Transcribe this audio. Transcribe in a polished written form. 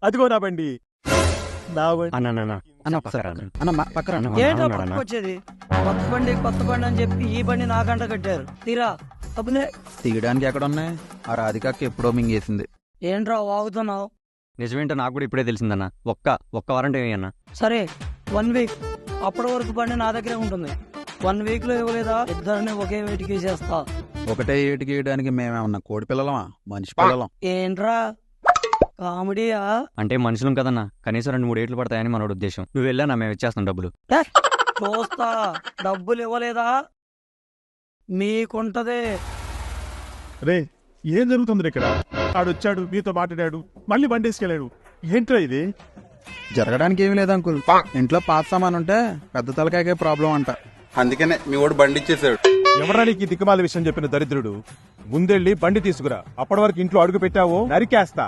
అదిగో నా బండి. నా బండి. అన్న పక్కన ఏంటో పట్టుకొచ్చేది కొత్త బండి అని చెప్పి ఈ బండి నాకంట కట్టారు. తీరా తప్పునే తీయడానికి ఎక్కడ ఉన్నాయి? ఆ రాధికకి ఎప్పుడో మింగేసింది. ఏంట్రా వాగుతున్నావు? నిజమేంటో నాకు కూడా ఇప్పుడే తెలిసిందన్న. ఒక్క వారంటీ అన్న. సరే 1 వీక్, అప్పటి వరకు బండి నా దగ్గరే ఉంటుంది. 1 వీక్ లో ఇవ్వలేదా ఇద్దరిని ఒకే వేటికి చేస్తా. ఒకటే ఏటికి వేయడానికి మేమేమన్నా కోడి పిల్లలమా, మనిషి పిల్లలం? ఏంట్రా కామెడీయా? అంటే మనుషులం కదన్నా, కనీసం 2-3 ఏట్లు పడతాయని మనోడి ఉద్దేశం. నువ్వు వెళ్ళానా, మేము ఇచ్చేస్తాం డబ్బులు. చూస్తా. డబ్బులు ఇవ్వలేదా మీకుంటదే. రే, ఏం జరుగుతుంది ఇక్కడ? ఆడొచ్చాడు, మీతో మాట్లాడాడు, మళ్ళీ బండి వేసుకెళ్ళాడు. ఏంట్రా ఇది? జరగడానికి ఏమీ లేదు అంకుల్. ఇంట్లో పాత సామాన్ ఉంటే పెద్ద తలకాయకే ప్రాబ్లం అంట. అందుకనే మీ వాడు బండి ఇచ్చేసాడు. ఎవరా నీకు ఈ దిక్కుమాల విషయం చెప్పిన దరిద్రుడు? ముందెళ్ళి బండి తీసుకురా. అప్పటి వరకు ఇంట్లో అడుగు పెట్టావో నరికేస్తా.